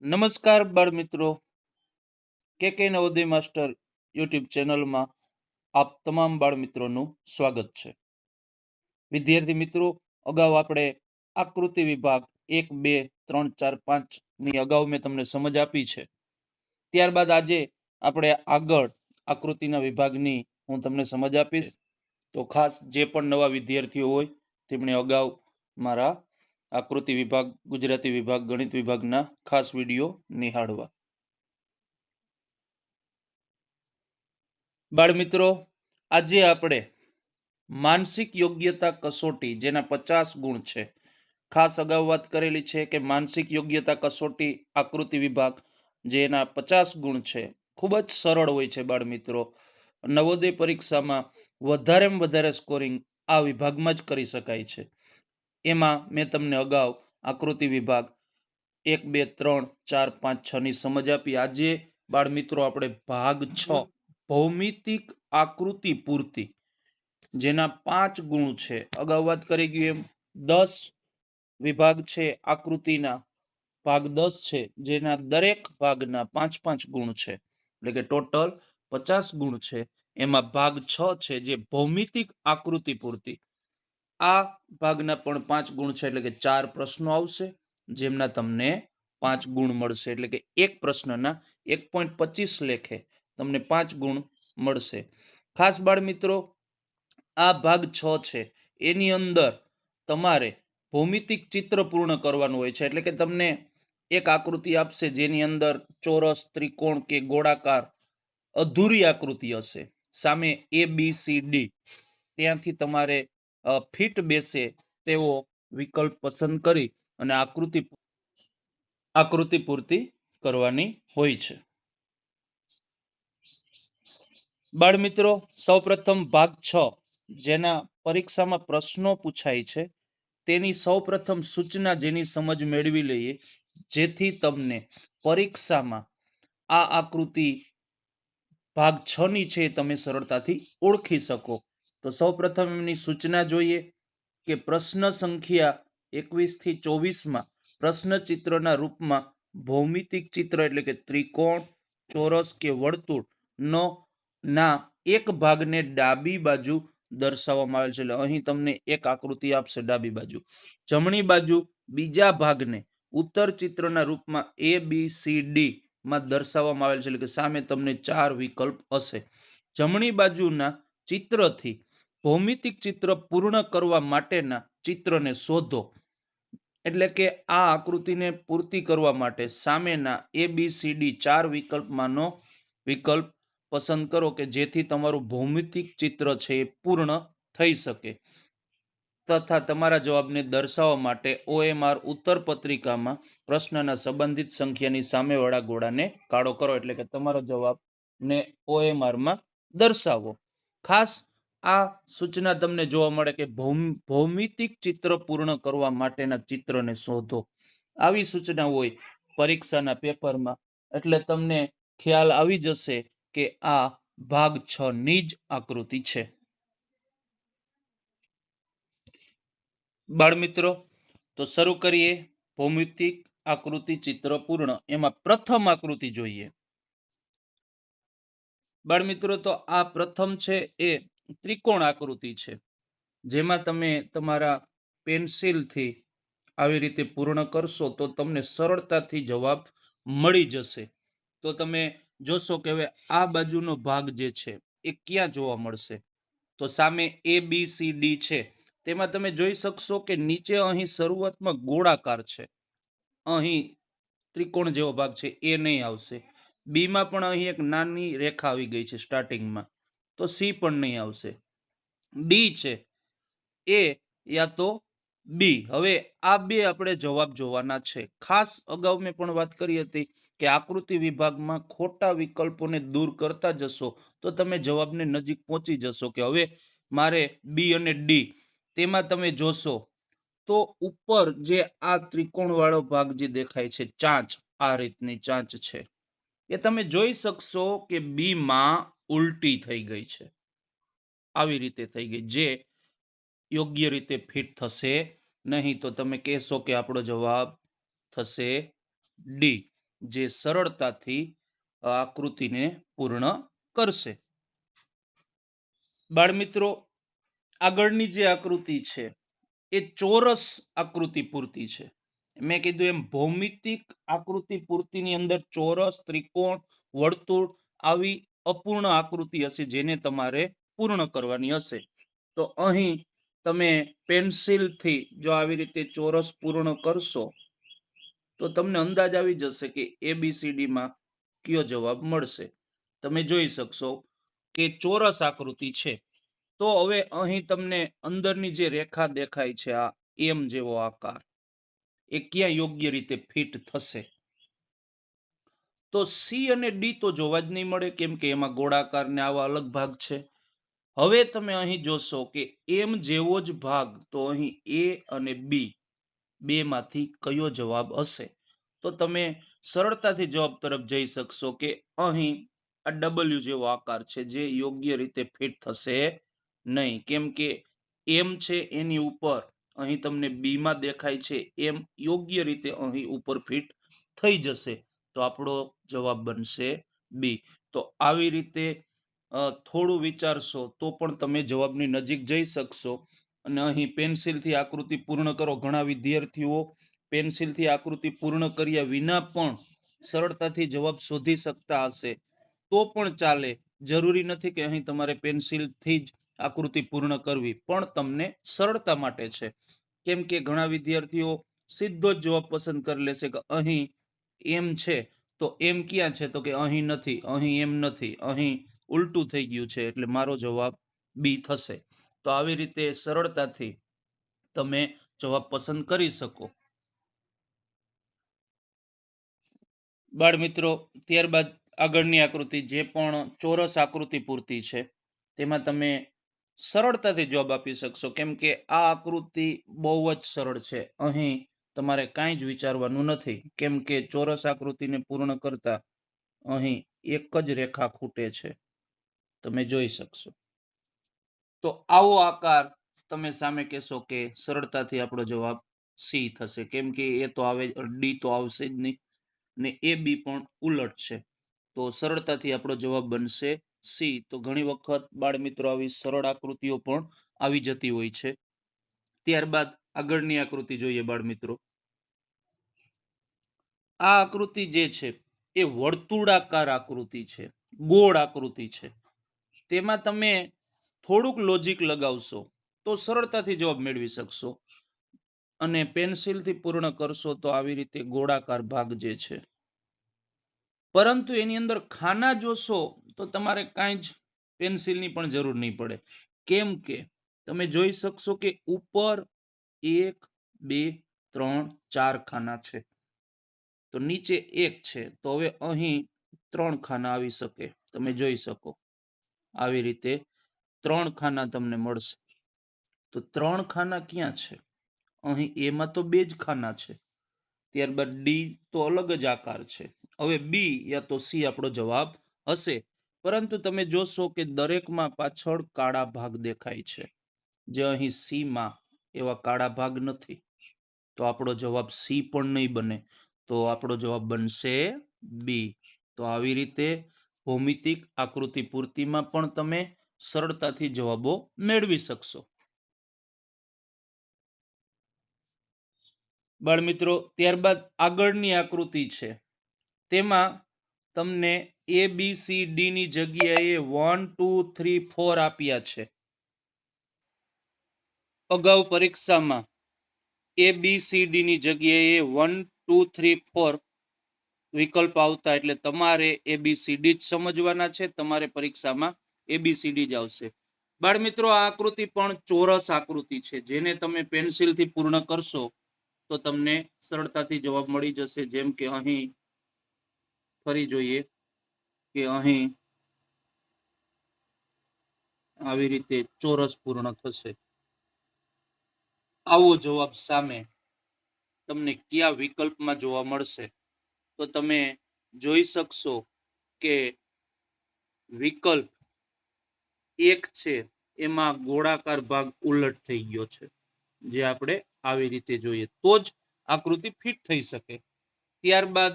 નમસ્કાર બાળ મિત્રો, કે નવોદય માસ્ટર યુટ્યુબ ચેનલમાં આપ તમામ બાળ મિત્રોનું સ્વાગત છે. વિદ્યાર્થી મિત્રો, અગાઉ આપણે આકૃતિ વિભાગ 1, 2, 3, 4, 5 ની અગાઉ મેં તમને સમજ આપી છે. ત્યારબાદ આજે આપણે આગળ આકૃતિના વિભાગની હું તમને સમજ આપીશ. તો ખાસ જે પણ નવા વિદ્યાર્થીઓ હોય તેમણે અગાઉ મારા આકૃતિ વિભાગ, ગુજરાતી વિભાગ, ગણિત વિભાગના ખાસ વિડીયો નિહાળવા. બાળ મિત્રો, આજે આપણે માનસિક યોગ્યતા કસોટી જેના 50 ગુણ છે, ખાસ અગાઉ વાત કરેલી છે કે માનસિક યોગ્યતા કસોટી આકૃતિ વિભાગ જેના 50 ગુણ છે, ખૂબ જ સરળ હોય છે બાળ મિત્રો. નવોદય પરીક્ષામાં વધારેમાં વધારે સ્કોરિંગ આ વિભાગમાં જ કરી શકાય છે. એમાં મેં તમને અગાઉ આકૃતિ વિભાગ 1, 2, 3, 4, 5, 6 ની સમજ આપી. આજે બાળ મિત્રો આપણે ભાગ 6 ભૌમિતિક આકૃતિ પૂર્તિ જેના 5 ગુણ છે, અગાઉ વાત કરી ગયું એમ 10 વિભાગ છે આકૃતિના, ભાગ 10 છે જેના દરેક ભાગના 5-5 ગુણ છે, એટલે કે ટોટલ 50 ગુણ છે. એમાં ભાગ 6 છે જે ભૌમિતિક આકૃતિ પૂર્તિ, આ ભાગના પણ 5 ગુણ છે, એટલે કે 4 પ્રશ્નો આવશે જેમના તમને 5 ગુણ મળશે, એટલે કે એક પ્રશ્નના 1.25 લેખે તમને 5 ગુણ મળશે. ખાસ બાળ મિત્રો, આ ભાગ 6 છે એની અંદર તમારે ભૌમિતિક ચિત્ર પૂર્ણ કરવાનું હોય છે, એટલે કે તમને એક આકૃતિ આપશે જેની અંદર ચોરસ, ત્રિકોણ કે ગોળાકાર અધૂરી આકૃતિ હશે, સામે ABCD, ત્યાંથી તમારે ફિટ બેસે તેવો વિકલ્પ પસંદ કરી અને આકૃતિ પૂર્તિ કરવાની હોય છે. બાળ મિત્રો, સૌપ્રથમ ભાગ 6 જેના પરીક્ષામાં પ્રશ્નો પૂછાય છે તેની સૌપ્રથમ સૂચના જેની સમજ મેળવી લઈએ, જેથી તમને પરીક્ષામાં આ આકૃતિ ભાગ 6 ની છે તમે સરળતાથી ઓળખી શકો. તો સૌપ્રથમ એમની સૂચના જોઈએ કે પ્રશ્ન સંખ્યા 21 થી 24 પ્રશ્ન ચિત્રના રૂપમાં ભૌમિતિક ચિત્ર એટલે કે ત્રિકોણ, ચોરસ કે વર્તુળ નો ના એક ભાગને ડાબી બાજુ દર્શાવવામાં આવેલ છે. એટલે અહીં તમને એક આકૃતિ આપશે ડાબી બાજુ, જમણી બાજુ બીજા ભાગને ઉત્તર ચિત્રના રૂપમાં ABCD માં દર્શાવવામાં આવેલ છે, એટલે કે સામે તમને 4 વિકલ્પ હશે. જમણી બાજુના ચિત્રથી ભૌમિતિક ચિત્ર પૂર્ણ કરવા માટેના ચિત્રને શોધો, એટલે કે આ આકૃતિને પૂર્તિ કરવા માટે સામેના ABCD 4 વિકલ્પમાંનો વિકલ્પ પસંદ કરો કે જેથી તમારું ભૌમિતિક ચિત્ર છે એ પૂર્ણ થઈ શકે, તથા તમારા જવાબને દર્શાવવા માટે OMR ઉત્તર પત્રિકામાં પ્રશ્નના સંબંધિત સંખ્યાની સામેવાળા ગોળાને કાળો કરો, એટલે કે તમારો જવાબને OMR માં દર્શાવો. ખાસ આ સૂચના તમને જોવા મળે કે ભૌમિતિક ચિત્ર પૂર્ણ કરવા માટેના ચિત્રને શોધો, આવી સૂચના હોય પરીક્ષાના પેપરમાં, એટલે તમને ખ્યાલ આવી જશે કે આ ભાગ 6 ની જ આકૃતિ છે. બાળ મિત્રો, તો શરૂ કરીએ ભૌમિતિક આકૃતિ ચિત્ર પૂર્ણ. એમાં પ્રથમ આકૃતિ જોઈએ. બાળ મિત્રો, તો આ પ્રથમ છે એ ત્રિકોણ આકૃતિ છે, જેમાં તમે તમારા પેન્સિલથી આવી રીતે પૂર્ણ કરશો તો તમને સરળતાથી જવાબ મળી જશે. તો તમે જોશો કે હવે આ બાજુનો ભાગ જે છે એ ક્યાં જોવા મળશે, તો સામે ABCD છે તેમાં તમે જોઈ શકશો કે નીચે અહીં શરૂઆતમાં ગોળાકાર છે, અહીં ત્રિકોણ જેવો ભાગ છે એ નહીં આવશે. બી માં પણ અહીં એક નાની રેખા આવી ગઈ છે સ્ટાર્ટિંગમાં, તો સી પણ નહીં આવશે. ડી છે, એ યા તો બી. હવે આ બે આપણે જવાબ જોવાના છે. ખાસ અગાઉ મેં પણ વાત કરી હતી કે આકૃતિ વિભાગમાં ખોટા વિકલ્પોને દૂર કરતા જશો તો તમે જવાબને નજીક પહોંચી જશો. કે હવે મારે બી અને ડી, તેમાં તમે જોશો તો ઉપર જે આ ત્રિકોણ વાળો ભાગ જે દેખાય છે, ચાંચ, આ રીતની ચાંચ છે, એ તમે જોઈ શકશો કે બી માં ઉલટી થઈ ગઈ છે, આવી રીતે થઈ ગઈ, જે યોગ્ય રીતે ફિટ થશે નહીં. તો તમે કહેશો કે આપણો જવાબ થશે ડી. જે સરળતાથી આ આકૃતિને પૂર્ણ કરશે. બાળમિત્રો, આગળની જે આકૃતિ છે એ ચોરસ આકૃતિ પૂરતી છે. મેં કીધું એમ ભૌમિતિક આકૃતિ પૂર્તિની અંદર ચોરસ, ત્રિકોણ, વર્તુળ આવી અપૂર્ણ આકૃતિ હશે જેને તમારે પૂર્ણ કરવાની હશે. તો અહીં તમે પેન્સિલથી જો આવી રીતે ચોરસ પૂર્ણ કરશો તો તમને અંદાજ આવી જશે કે ABCD માં કયો જવાબ મળશે. તમે જોઈ શકશો કે ચોરસ આકૃતિ છે. તો હવે અહીં તમને અંદરની જે રેખા દેખાય છે, આ એમ જેવો આકાર, એ ક્યાં યોગ્ય રીતે ફિટ થશે? તો સી અને ડી તો જોવા જ નહીં મળે, કેમ કે એમાં ગોળાકાર ને આવા અલગ ભાગ છે. હવે તમે અહીં જોશો કે એમ જેવો જ ભાગ, તો અહીં એ અને બી બે માંથી કયો જવાબ હશે? તો તમે સરળતાથી જવાબ તરફ જઈ શકશો કે અહીં આ ડબલ્યુ જેવો આકાર છે જે યોગ્ય રીતે ફિટ થશે નહીં, કેમ કે એમ છે એની ઉપર અહીં તમને બી માં દેખાય છે એમ યોગ્ય રીતે અહીં ઉપર ફિટ થઈ જશે. તો આપણો જવાબ બનશે બી. તો આવી રીતે થોડું વિચારશો તો પણ તમે જવાબની નજીક જઈ શકશો. અને અહીં પેન્સિલથી આકૃતિ પૂર્ણ કરો. ઘણા વિદ્યાર્થીઓ પેન્સિલથી આકૃતિ પૂર્ણ કર્યા વિના પણ સરળતાથી જવાબ શોધી શકતા હશે, તો પણ ચાલે. જરૂરી નથી કે અહીં તમારે પેન્સિલથી જ આકૃતિ પૂર્ણ કરવી, પણ તમને સરળતા માટે છે. કેમ કે ઘણા વિદ્યાર્થીઓ સીધો જ જવાબ પસંદ કરી લેશે કે અહીં એમ છે, તો એમ ક્યાં છે? તો કે અહીં નથી, અહીં એમ નથી, અહીં ઉલટું થઈ ગયું છે, એટલે મારો જવાબ બી થશે. તો આવી રીતે સરળતાથી તમે જવાબ પસંદ કરી શકો. બાળ મિત્રો, ત્યારબાદ આગળની આકૃતિ જે પણ ચોરસ આકૃતિ પૂરતી છે તેમાં તમે સરળતાથી જવાબ આપી શકશો, કેમ કે આ આકૃતિ બહુ જ સરળ છે. અહીં તમારે કાંઈ જ વિચારવાનું નથી, કેમ કે ચોરસ આકૃતિને પૂર્ણ કરતા અહીં એક જ રેખા ખૂટે છે, તમે જોઈ શકશો. તો આવો આકાર તમે સામે કહેશો કે સરળતાથી આપણો જવાબ સી થશે, કેમ કે એ તો આવે, ડી તો આવશે જ નહીં, ને એ બી પણ ઉલટ છે. તો સરળતાથી આપણો જવાબ બનશે સી. તો ઘણી વખત બાળ મિત્રો આવી સરળ આકૃતિઓ પણ આવી જતી હોય છે. ત્યારબાદ આગળની આકૃતિ જોઈએ બાળ મિત્રો. આ આકૃતિ જે છે એ વર્તુળાકાર આકૃતિ છે, ગોળ આકૃતિ છે. તેમાં તમે થોડુંક લોજિક લગાવશો તો સરળતાથી જવાબ મેળવી શકશો. અને પેન્સિલથી પૂર્ણ કરશો તો આવી રીતે ગોળાકાર ભાગ જે છે, પરંતુ એની અંદર ખાના જોશો તો તમારે કાંઈ જ પેન્સિલની પણ જરૂર નહીં પડે, કેમ કે તમે જોઈ શકશો કે ઉપર 1, 2, 3, 4 ખાના છે, તો નીચે 1 છે, તો હવે અહીં 3 ખાના આવી શકે. તમે જોઈ શકો આવી રીતે 3 ખાના તમને મળશે. તો 3 ખાના ક્યાં છે? અહીં એમાં તો 2 જ ખાના છે. ત્યારબાદ ડી તો અલગ જ આકાર છે. હવે બી યા તો સી આપણો જવાબ હશે, પરંતુ તમે જોશો કે દરેકમાં પાછળ કાળા ભાગ દેખાય છે, જે અહીં સી માં એવા કાળા ભાગ નથી. તો આપણો જવાબ સી પણ નહીં બને, તો આપણો જવાબ બનશે બી. તો આવી રીતે ભૌમિતિક આકૃતિ પૂર્તિમાં પણ તમે સરળતાથી જવાબો મેળવી શકશો. બાળમિત્રો, ત્યારબાદ આગળની આકૃતિ છે તેમાં તમને ABCD ની જગ્યાએ 1, 2, 3, 4 આપ્યા છે. અગાઉ પરીક્ષામાં ABCD ની જગ્યાએ 1, 2, 3, 4 વિકલ્પ આવતા, એટલે તમારે ABCD જ સમજવાના છે. તમારે પરીક્ષામાં ABCD જ આવશે. બાળમિત્રો, આ આકૃતિ પણ ચોરસ આકૃતિ છે, જેને તમે પેન્સિલથી પૂર્ણ કરશો તો તમને સરળતાથી જવાબ મળી જશે. જેમ કે અહીં ફરી જોઈએ કે અહીં આવી રીતે ચોરસ પૂર્ણ થશે. આવો જવાબ સામે તમને કયા વિકલ્પમાં જોવા મળશે? તો તમે જોઈ શકશો કે વિકલ્પ 1 છે એમાં ગોળાકાર ભાગ ઉલટ થઈ ગયો છે, જે આપણે આવી રીતે જોઈએ તો જ આકૃતિ ફિટ થઈ શકે. ત્યારબાદ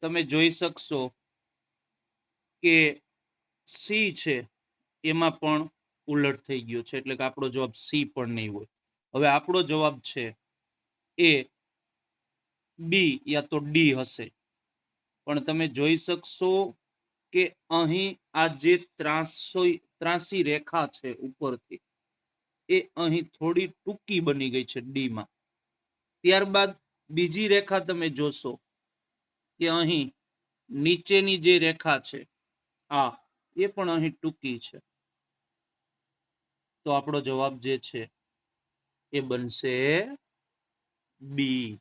તમે જોઈ શકશો કે સી છે એમાં પણ ઉલટ થઈ ગયો છે, એટલે કે આપણો જવાબ સી પણ નહીં હોય. હવે આપણો જવાબ છે એ, બી યા તો ડી હશે. પણ તમે જોઈ શકશો કે અહીં આ જે ત્રાસી રેખા છે ઉપરથી, એ અહીં થોડી ટૂંકી બની ગઈ છે ડી માં. ત્યારબાદ બીજી રેખા તમે જોશો કે અહીં નીચેની જે રેખા છે આ, એ પણ અહીં ટૂંકી છે. તો આપણો જવાબ જે છે એ બનશે બી.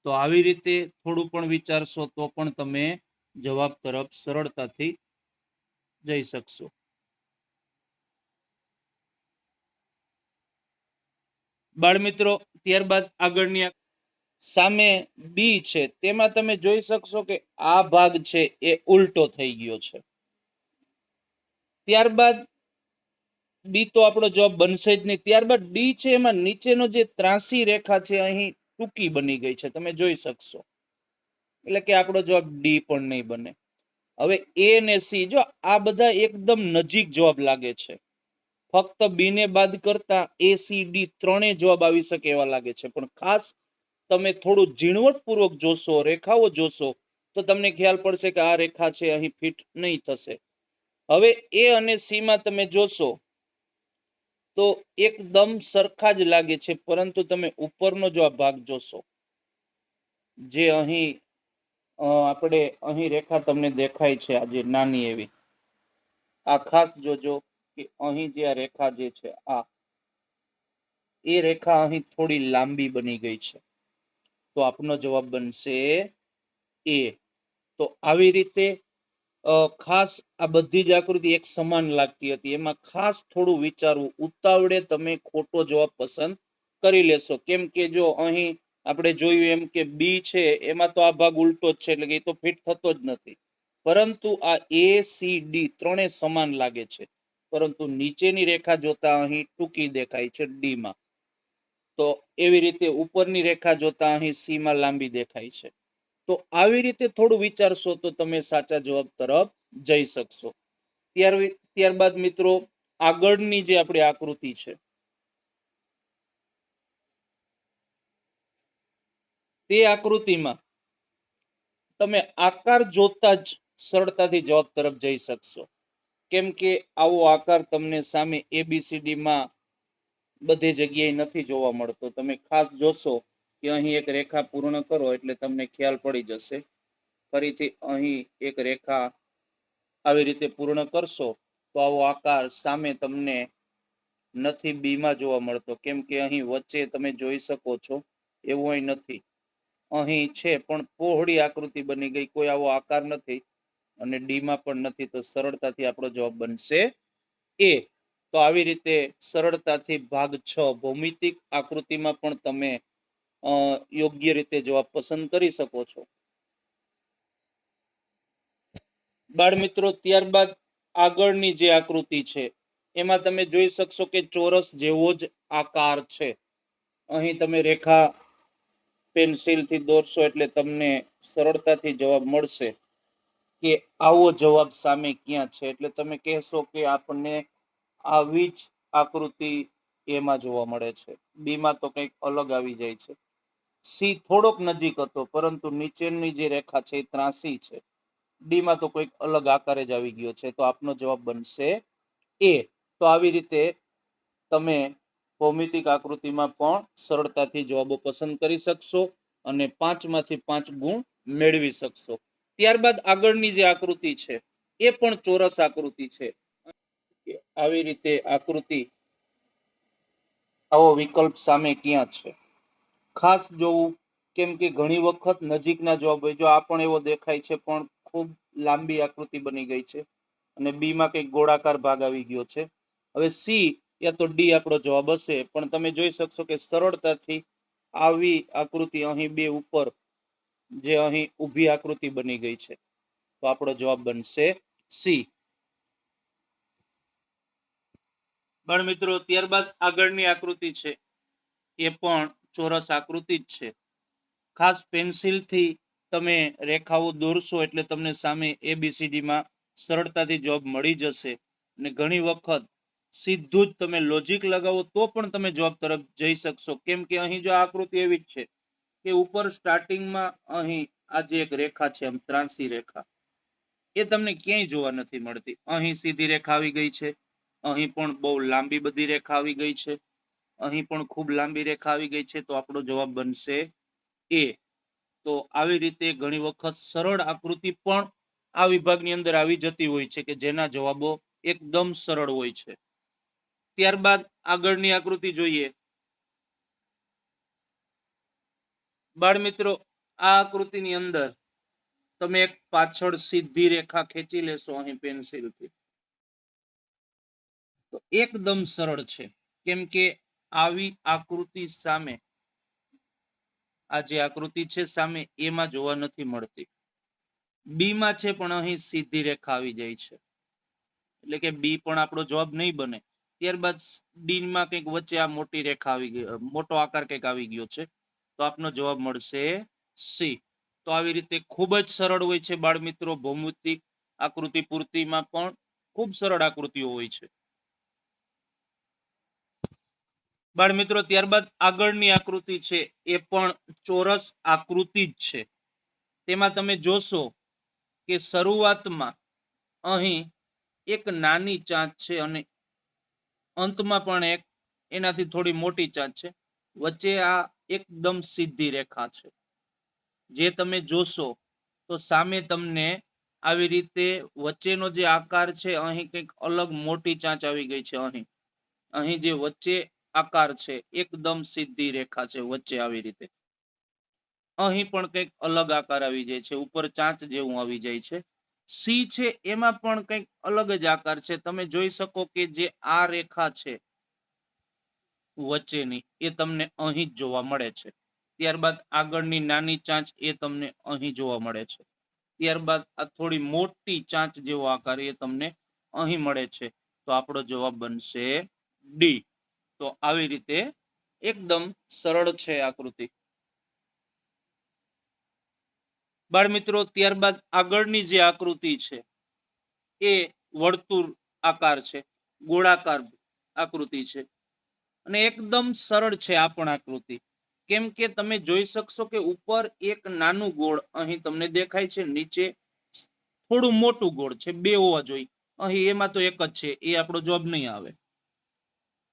તો આવી રીતે થોડું પણ વિચારશો તો પણ તમે જવાબ તરફ સરળતાથી જઈ શકશો. બાળમિત્રો, ત્યારબાદ આગળની સામે બી છે તેમાં તમે જોઈ શકશો કે આ ભાગ છે એ ઉલટો થઈ ગયો છે. ત્યારબાદ બી તો આપણો જવાબ બનશે જ નહીં. ત્યારબાદ ડી છે એમાં નીચેનો જે ત્રાસી રેખા છે અહીં ટૂંકી બની ગઈ છે, તમે જોઈ શકશો. એટલે કે આપણો જવાબ ડી પણ નહીં બને. હવે એ ને સી, જો આ બધા એકદમ નજીક જવાબ લાગે છે. ફક્ત બી ને બાદ કરતા એ સી ડી ત્રણેય જવાબ આવી શકે એવા લાગે છે, પણ ખાસ તમે થોડું ઝીણવટપૂર્વક જોશો, રેખાઓ જોશો, તો તમને ખ્યાલ પડશે કે આ રેખા છે અહીં ફિટ નહીં થશે. હવે એ અને સી માં તમે જોશો તો એકદમ સરખા જ લાગે છે, પરંતુ તમે ઉપરનો જો આ ભાગ જોશો, જે અહીં આપણે અહીં રેખા તમને દેખાય છે આજે નાની એવી, આ ખાસ જોજો કે અહીં જે આ રેખા જે છે આ, એ રેખા અહીં થોડી લાંબી બની ગઈ છે. તો આપનો જવાબ બનશે એ. તો આવી રીતે ખાસ આ બધી જ આકૃતિ એક સમાન લાગતી હતી, એમાં ખાસ થોડું વિચારવું, ઉતાવળે તમે ખોટો જવાબ પસંદ કરી લેશો. કેમ કે જો અહીં આપણે જોયું એમ કે બી છે એમાં તો આ ભાગ ઉલટો જ છે, એટલે કે એ તો ફિટ થતો જ નથી. પરંતુ આ એ સી ડી ત્રણે સમાન લાગે છે, પરંતુ નીચેની રેખા જોતા અહીં ટૂંકી દેખાય છે ડી માં. તો એવી રીતે ઉપરની રેખા જોતા અહીં સી માં લાંબી દેખાય છે. તો આવી રીતે થોડું વિચારશો તો તમે સાચા જવાબ તરફ જઈ શકશો. ત્યારબાદ મિત્રો આગળની જે આપણી આકૃતિ છે, તે આકૃતિમાં તમે આકાર જોતા જ સરળતાથી જવાબ તરફ જઈ શકશો. કેમ કે આવો આકાર તમને સામે ABCD માં બધી જગ્યાએ નથી જોવા મળતો. તમે ખાસ જોશો કે અહીં એક રેખા પૂર્ણ કરો એટલે તમને ખ્યાલ પડી જશે. ફરીથી અહીં એક રેખા આવી રીતે પૂર્ણ કરશો તો આવો આકાર સામે તમને નથી બી માં જોવા મળતો. કેમ કે અહીં વચ્ચે તમે જોઈ શકો છો એવું અહીં નથી. અહીં છે પણ પહોળી આકૃતિ બની ગઈ, કોઈ આવો આકાર નથી, અને ડી માં પણ નથી. તો સરળતાથી આપણો જવાબ બનશે એ. તો આવી રીતે સરળતાથી ભાગ 6 ભૌમિતિક આકૃતિમાં પણ તમે યોગ્ય રીતે જવાબ પસંદ કરી શકો છો. બાળ મિત્રો, ત્યારબાદ આગળની જે આકૃતિ છે એમાં તમે જોઈ શકશો કે ચોરસ જેવો જ આકાર છે. અહીં તમે રેખા પેન્સિલથી દોરશો એટલે તમને સરળતાથી જવાબ મળશે કે આવો જવાબ સામે ક્યાં છે. એટલે તમે કહેશો કે આપણને આવી જ આકૃતિ એમાં જોવા મળે છે. બી માં તો કંઈક અલગ આવી જાય છે. સી થોડોક નજીક હતો, પરંતુ નીચેની જે રેખા છે એ ત્રાસી છે. ડી માં તો કોઈક અલગ આકાર જ આવી ગયો છે. તો આપનો જવાબ બનશે એ. તો આવી રીતે તમે ભૌમિતિક આકૃતિમાં પણ સરળતાથી જવાબો પસંદ કરી શકશો અને 5 માંથી 5 ગુણ મેળવી શકશો. ત્યારબાદ આગળની જે આકૃતિ છે એ પણ ચોરસ આકૃતિ છે. આવી રીતે આકૃતિ, આવો વિકલ્પ સામે ક્યાં છે, ખાસ જોવું. કેમ કે ઘણી વખત નજીકના જવાબ હોય, જો આ પણ એવો દેખાય છે પણ ખૂબ લાંબી આકૃતિ બની ગઈ છે, અને બી માં કંઈક ગોળાકાર ભાગ આવી ગયો છે. હવે સી યા તો ડી આપણો જવાબ હશે, પણ તમે જોઈ શકશો કે સરળતાથી આવી આકૃતિ અહીં બે ઉપર જે અહીં ઊભી આકૃતિ બની ગઈ છે. તો આપણો જવાબ બનશે સી. બાળ મિત્રો, ત્યારબાદ આગળની આકૃતિ છે એ પણ ચોરસ આકૃતિ જ છે. ખાસ પેન્સિલથી તમે રેખાઓ દોરશો એટલે તમને સામે ABCD માં સરળતાથી જવાબ મળી જશે. અને ઘણી વખત સીધું જ તમે લોજિક લગાવો તો પણ તમે જવાબ તરફ જઈ શકશો. કેમ કે અહીં જો આકૃતિ એવી જ છે કે ઉપર સ્ટાર્ટિંગમાં અહીં આ જે એક રેખા છે આમ ત્રાંસી રેખા, એ તમને ક્યાંય જોવા નથી મળતી. અહીં સીધી રેખા આવી ગઈ છે, અહીં પણ બહુ લાંબી બધી રેખા આવી ગઈ છે, અહીં પણ ખૂબ લાંબી રેખા આવી ગઈ છે. તો આપણો જવાબ બનશે એ. તો આવી રીતે ઘણી વખત સરળ આકૃતિ પણ આ વિભાગની અંદર આવી જતી હોય છે કે જેના જવાબો એકદમ સરળ હોય છે. ત્યારબાદ આગળની આકૃતિ જોઈએ. બાળ મિત્રો, આ આકૃતિની અંદર તમે એક પાછળ સીધી રેખા ખેંચી લેશો અહીં પેન્સિલથી, તો એકદમ સરળ છે. કેમ કે આવી આકૃતિ સામે આ જે આકૃતિ છે સામે એમાં જોવા નથી મળતી. બી માં છે પણ અહીં સીધી રેખા આવી જાય છે, એટલે કે બી પણ આપણો જવાબ નહીં બને. ત્યારબાદ ડી માં કંઈક વચ્ચે આ મોટી રેખા આવી ગઈ, મોટો આકાર કંઈક આવી ગયો છે, તો આપનો જવાબ મળશે સી. તો આવી રીતે ખૂબ જ સરળ હોય છે બાળ મિત્રો. ભૌમિતિક આકૃતિ પૂર્તિમાં પણ ખૂબ સરળ આકૃતિઓ હોય છે બાળ મિત્રો. ત્યારબાદ આગળની આકૃતિ છે એ પણ ચોરસ આકૃતિ જ છે. તેમાં તમે જોશો કે શરૂઆતમાં અહીં એક નાની ચાંચ છે અને અંતમાં પણ એક એનાથી થોડી મોટી ચાંચ છે. વચ્ચે આ એકદમ સીધી રેખા છે. જે તમે જોશો તો સામે તમને આવી રીતે વચ્ચેનો જે આકાર છે અહીં કંઈક અલગ મોટી ચાંચ આવી ગઈ છે. અહીં જે વચ્ચે આકાર છે એકદમ સીધી રેખા છે વચ્ચે આવી રીતે. અહીં પણ કંઈક અલગ આકાર આવી જાય છે, ઉપર ચાંચ જેવું આવી જાય છે. સી છે એમાં પણ કંઈક અલગ જ આકાર છે. તમે જોઈ શકો કે જે આ રેખા છે વચ્ચેની એ તમને અહીં જ જોવા મળે છે. ત્યારબાદ આગળની નાની ચાંચ એ તમને અહીં જોવા મળે છે. ત્યારબાદ આ થોડી મોટી ચાંચ જેવો આકાર એ તમને અહીં મળે છે. તો આપણો જવાબ બનશે ડી. તો આવી રીતે એકદમ સરળ છે આકૃતિ બાળ મિત્રો. ત્યારબાદ આગળની જે આકૃતિ છે એ વર્તુળ આકાર છે, ગોળાકાર આકૃતિ છે અને એકદમ સરળ છે આ પણ આકૃતિ. કેમ કે તમે જોઈ શકશો કે ઉપર એક નાનું ગોળ અહીં તમને દેખાય છે, નીચે થોડું મોટું ગોળ છે, બે હોવા જોઈએ. અહીં એમાં તો એક જ છે, એ આપણો જવાબ નહીં આવે.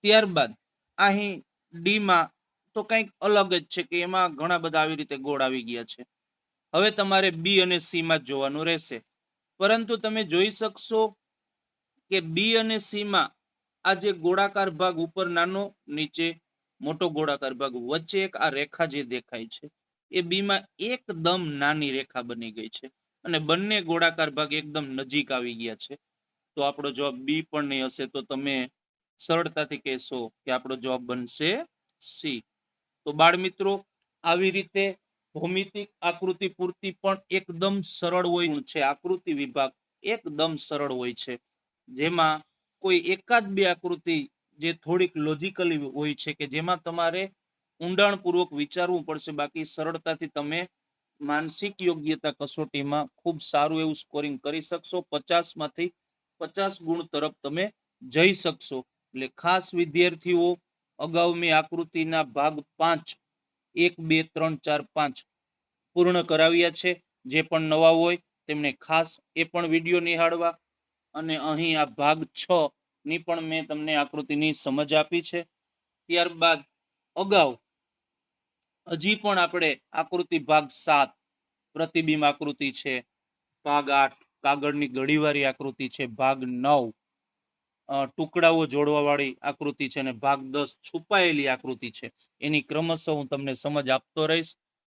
ત્યારબાદ અહીં ડી માં તો કંઈક અલગ જ છે કે એમાં ઘણા બધા આવી રીતે ગોળ આવી ગયા છે. હવે તમારે બી અને સી માં જોવાનું રહેશે. પરંતુ તમે જોઈ શકશો કે બી અને સી માં આ જે ગોળાકાર ભાગ ઉપર નાનો, નીચે મોટો ગોળાકાર ભાગ, વચ્ચે એક આ રેખા જે દેખાય છે એ બી માં એકદમ નાની રેખા બની ગઈ છે અને બંને ગોળાકાર ભાગ એકદમ નજીક આવી ગયા છે. તો આપણો જવાબ બી પણ નહીં હશે. તો તમે સરળતાથી કહેશો કે આપણો જવાબ બનશે સી. તો બાળ મિત્રો, આવી રીતે ભૌમિતિક આકૃતિ પૂર્તિ પણ એકદમ સરળ હોય છે. આકૃતિ વિભાગ એકદમ સરળ હોય છે, જેમાં કોઈ એકાદ બે આકૃતિ જે થોડીક લોજિકલી હોય છે કે જેમાં તમારે ઊંડાણપૂર્વક વિચારવું પડશે. બાકી સરળતાથી તમે માનસિક યોગ્યતા કસોટીમાં ખૂબ સારું એવું સ્કોરિંગ કરી શકશો. 50 માંથી 50 ગુણ તરફ તમે જઈ શકશો. એટલે ખાસ વિદ્યાર્થીઓ, અગાઉ મેં આકૃતિના ભાગ 5 1 2 3 4 5 પૂર્ણ કરાવ્યા છે. જે પણ નવા હોય તેમને ખાસ એ પણ વિડીયો નિહાળવા. અને અહીં આ ભાગ 6 ની પણ મેં તમને આકૃતિની સમજ આપી છે. ત્યારબાદ અગાઉ હજી પણ આપણે આકૃતિ ભાગ 7 પ્રતિબિંબ આકૃતિ છે, ભાગ 8 કાગળની ઘડીવાળી આકૃતિ છે, ભાગ 9 ટુકડાઓ જોડવા વાળી આકૃતિ છે અને ભાગ 10 છુપાયેલી આકૃતિ છે. એની ક્રમશઃ હું તમને સમજ આપતો રહીશ.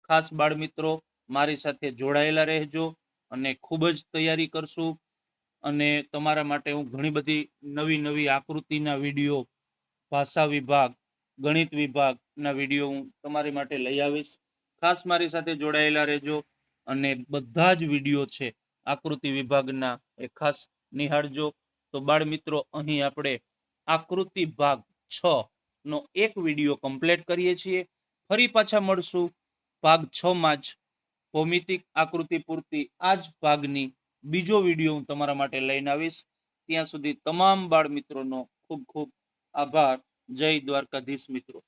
ખાસ બાળ મિત્રો, મારી સાથે જોડાયેલા રહેજો અને ખૂબ જ તૈયારી કરશું. અને તમારા માટે હું ઘણી બધી નવી આકૃતિના વિડીયો, ભાષા વિભાગ, ગણિત વિભાગના વિડીયો હું તમારી માટે લઈ આવીશ. ખાસ મારી સાથે જોડાયેલા રહેજો અને બધા જ વિડીયો છે આકૃતિ વિભાગના એ ખાસ નિહાળજો. તો બાળ મિત્રો, અહીં આપણે આકૃતિ ભાગ 6 નો એક વિડીયો કમ્પ્લીટ કરીએ છીએ. ફરી પાછા મળશું ભાગ 6 માં જ. ભૌમિતિક આકૃતિ પૂરતી આ જ ભાગની બીજો વિડીયો હું તમારા માટે લઈને આવીશ. ત્યાં સુધી તમામ બાળ મિત્રોનો ખૂબ ખૂબ આભાર. જય દ્વારકાધીશ મિત્રો.